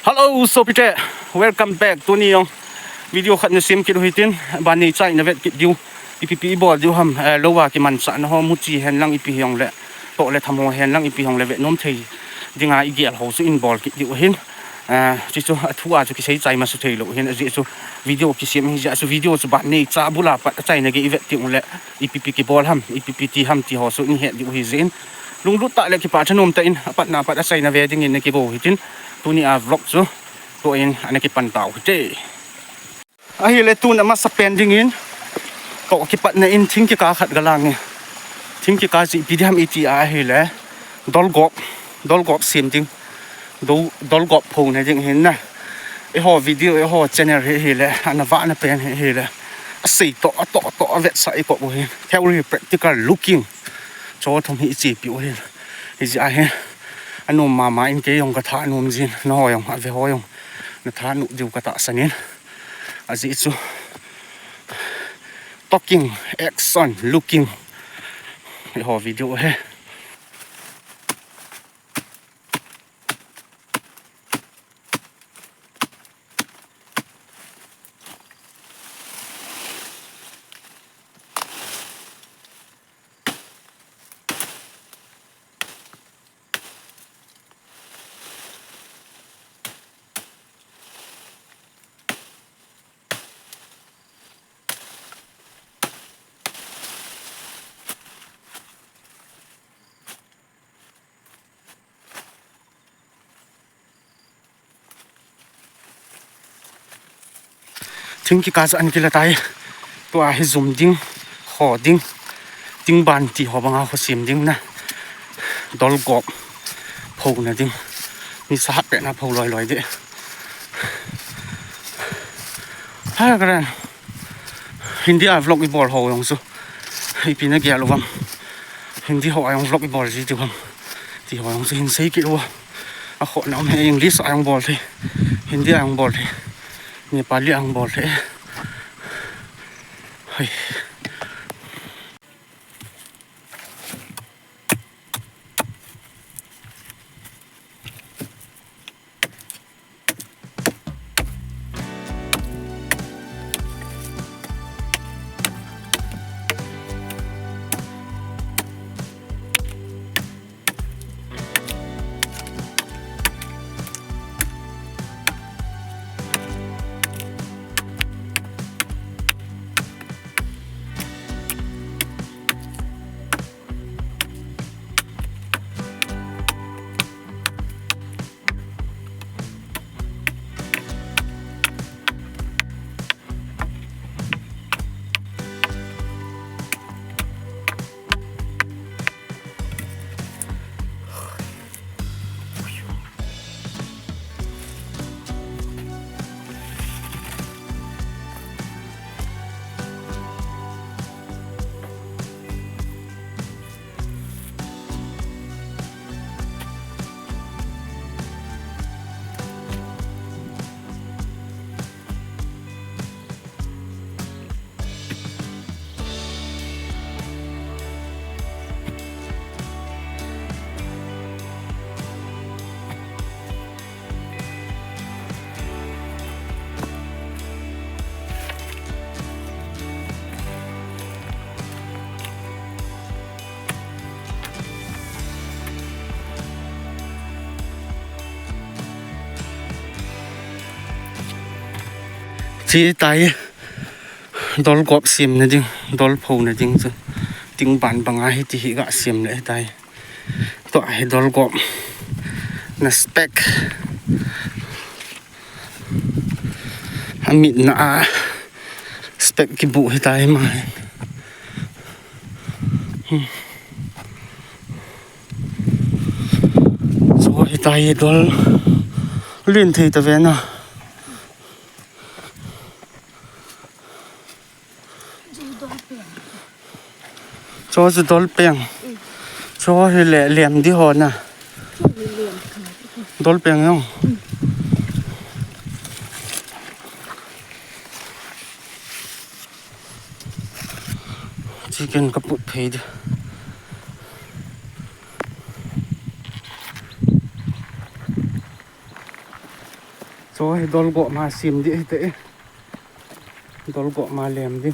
Hello, Sopite. Welcome back to Niyong video khat na sim kilo hitin bani chai na vet kit diu ipp bol diu ham lowa ki man sa na ho mu chi hen lang ipi hyong le to le thamo hen lang ipi hyong le ve nom thei dinga igel ho su in bol kit diu hin chi chu athua chu ki sei chai ma su thei lo hin aji chu video ki sim hi ja su video chu bani cha bula pat chai na ge ivet ti le ipp ki bol ham ipp ti ham ti ho su in he diu hi zin lung lut ta le ki pa thanom ta in pat na pat asai na ve ding in ki bo hitin tuni a vlog chu to in anaki pan tau te ahi le tun ama spending in to ki pat na in thing ki ka khat galang ni thing ki ka ji pidham iti a hi le dol gop sim ding dol gop phone na ding hin na e ho video e ho channel hi le anawa na pen hi le sei to vet sai ko bo hi theory practical looking cho thom hi chi pi o hi ji a he anu mama in ke yong ka tha num jin no yong a ve ho yong na tha nu diu ka ta sanin aji chu talking action looking he ho video he thing ki ka za an ki la tai to a hi zoom ding ho ding ban ti ho banga ho sim ding na dol gop pho na ding ni sa pe na pho loi de ha gran hindi a vlog i bol ho yong su hi pi na gya lo wam hindi ho ayong vlog i bol ji ti wam ti ho yong su hin sei ki lo a kho na me english ayong bol the hindi ayong bol the Nepali ang bol eh. Hai. Chỉ tay dol gop sim na ding dol pho na ding chu ting ban banga hi ti hi ga sim le tai to ai dol gop na spec amit na spec ki bu hi tai ma so hi tai dol lin thei ta ve na cho sự đol bèng cho thì lẹ liềm đi hòn à đol bèng không chỉ cần cặp bụt thấy đi rồi đol gọ mà xiêm đi thế đol gọ mà lèm đi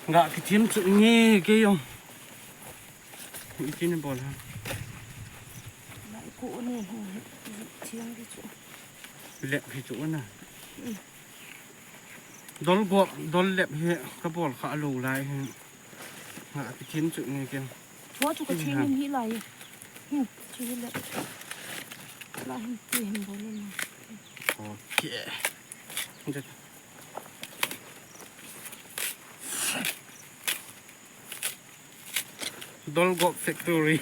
ngạ cái chiếm chữ nghe kia không cái chiếm này bỏ ra lại cũ này chiếm cái chỗ lẹp cái chỗ này đol lẹp hệ cái bỏ khá lù lại ngạ cái chiếm chữ nghe kia chúa chú có chiếm em nghĩ lại chiếm lại lại tiền bỏ lên ok Dolgok Factory.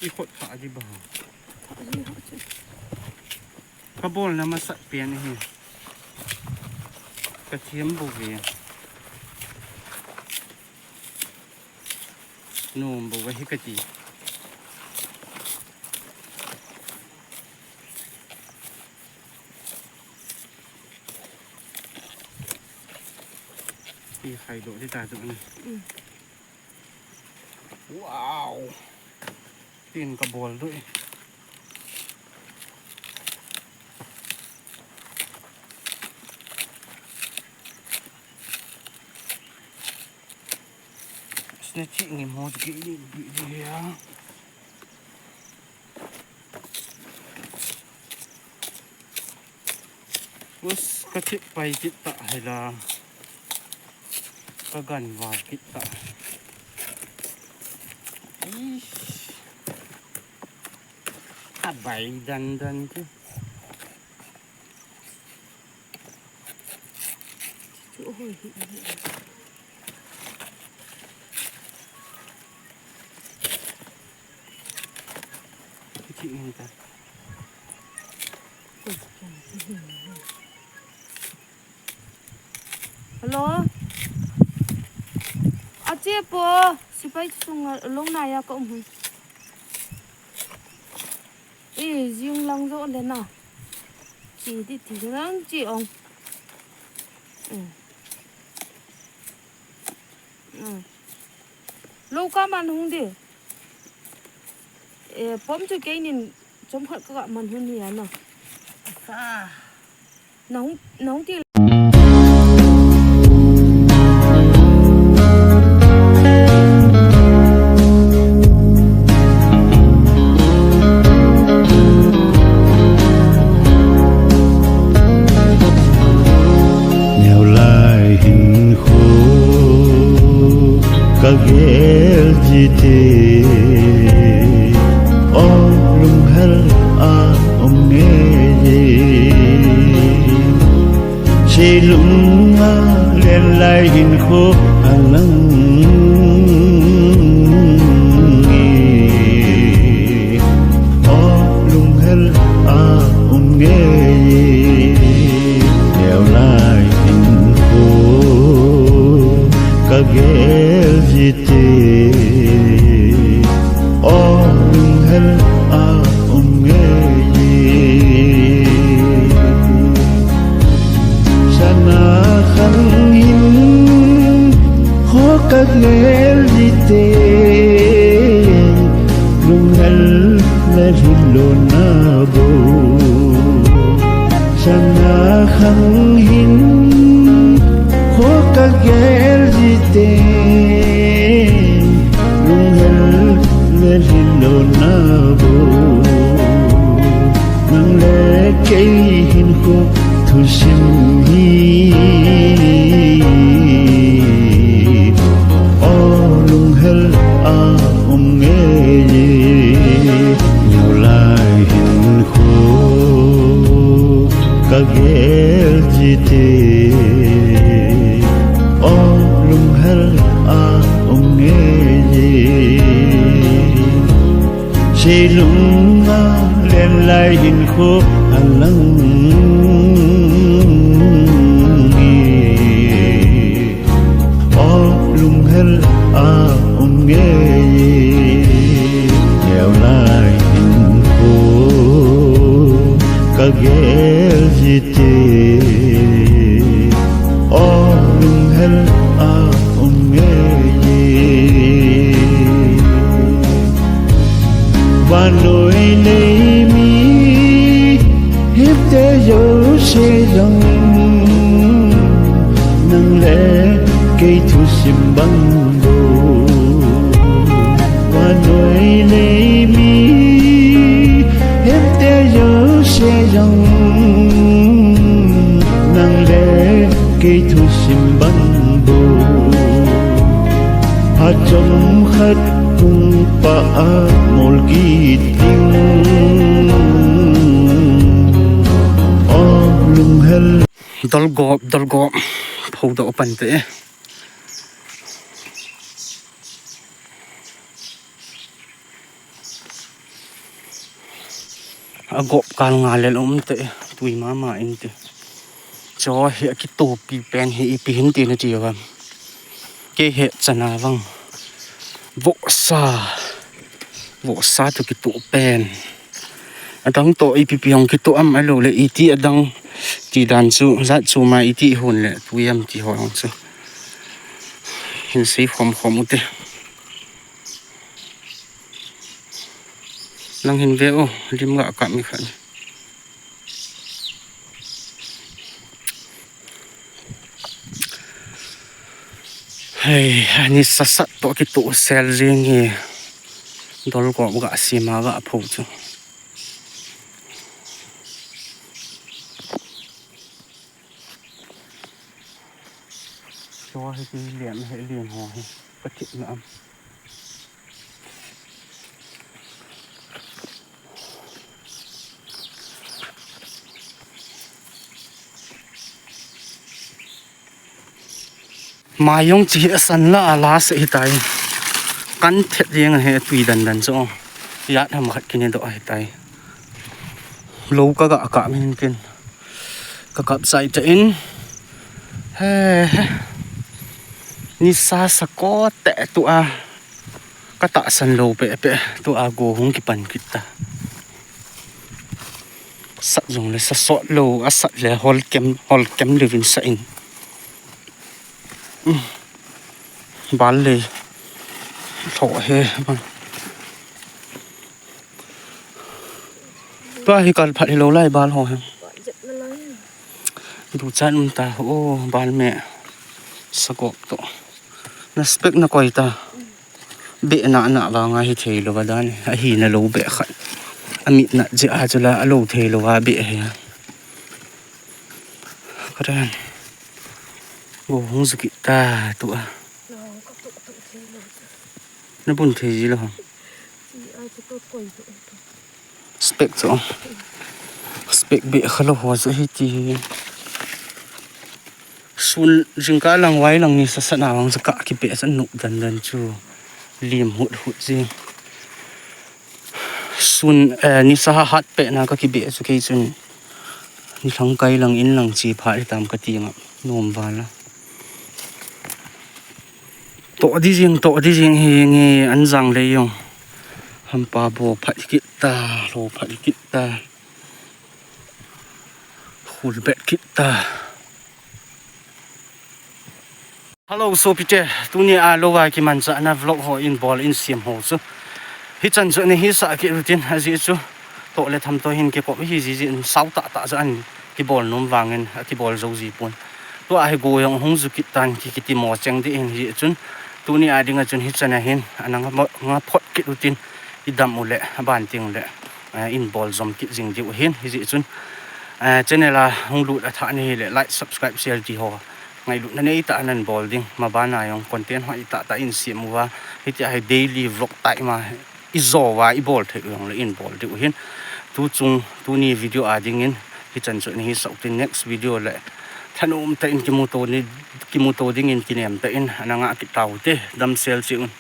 Ikut tak di bawah. Kabul nama sak pian ni. Keciam bukan. No, bukan hikati. Khai độ đi tài dụng này. Wow. Tiền cả bồn rồi. Sẽ chị nghỉ một kỹ đi bị gì á. Us cái chiếc bay chiếc tạ hay là gần vào kita abai dan tu kecil ni ta hello chị po si pai sung long na ya ko mu riêng lăng rộn lên nào chỉ thì răng chị ông lâu cả màn hung đi bấm cho cái nhìn chống hận các bạn màn hung gì nào nóng thì kagel jite olum hal a omnge chilum a len lai hin kho alang olum hal a omnge neo lai hin kho kagel jite olum hal a omnge sana khăn hin ho kagel jite lum hal la hillo na bo sana khăn hin ho kagel jite lung hel le hillo na bo nang le kei hin ko thu sim hi o lung hel a nge nhau lai hin ko kagel jite olum hal a omnge chilum a len lai hin kho alang olum hal a nghe nghèo lại hình khô cả ghé gì tê ô lưng hel nghe và nỗi này mi hiếp thế giới sẽ rằng nâng lẽ cây thu sim băng đồ và nỗi này mi hiếp thế giới sẽ rằng nâng lẽ cây thu sim băng đồ hạt trong khát cùng pa mol kiting oh lung hel dolgo phô độ pan te agop kal ngalel te tui mama in te cho he ki to pi pen he pi hin te na chi wa ke he chana wang vô sa tu ki to pen adang to ipp hong ki to am alo le iti adang ti dan chu za chu ma iti hon le tuyam ti ho hong chu hin sei khom ute lang hin ve o lim ga ka mi khan hey ani sasat to ki to sel jing hi dol ko ga sima ga pho chu cho hay cái liệm ho hay bất thiện nữa mà yung chỉ sẵn là lá sẽ tay cắn thiệt riêng hệ tùy đần cho giá tham khát kinh độ hệ tay lâu các gạ cả mình kinh các cặp sai trên ni sa có tệ tụi các tạ sân lâu bệ tụi go hung cái bàn kita sắt dùng là sắt sọt lâu sắt là hol kem living sain bán lì thọ he ba hi cần phải lâu lại bán họ đủ chân ta ô bán mẹ sao có to nó spec nó coi ta bệ nạ vào ngay thì lo vào đó này hi nó lâu bệ khẩn amit nạ dễ cho là lâu thì lo vào bệ he cái đó ô không gì ta tụi nó buồn thì gì đâu spec rồi spec bệ khá là hoa dễ hết thì sun riêng cả lăng váy lăng này sát nào bằng cả cái bệ rất nụ dần chu liềm hụt riêng sun ni sa hát bệ na cái bệ chu cái chun ni thằng cây lăng in lăng chi phải tam cái tiếng nôm vào là tổ đi riêng hi nghe ăn rằng lấy用 hampa bo phai kita lo phai kita khul bet kita hello so pite tunia alowa ki man sa na vlog ho in ball in sim ho chu hi chan chu ne hi sa ki rutin haji chu to le tham to hin ke ko hi ji sau ta za an ki ball nom wangen ki ball zo ji pon to a go yong hong zu kitan ki ti mo chang di in hi chun tunia dinga chun hi chana hin anang nga phot ki rutin idam ule ban ting le in ball zom ki jing diu hin hi ji chun channel a hong lu da tha ni le like subscribe share ji ho ngai lu na nei ta nan ball ding ma ba na yong content ho ta in sim wa hi ti hai daily vlog tai ma izo wa i ball the yong le in ball diu hin tu chung tu ni video a ding in hi chan chu ni hi sau tin next video le thanom ta in ki moto ding in kinem ta in ananga ki tau te dam sel chi un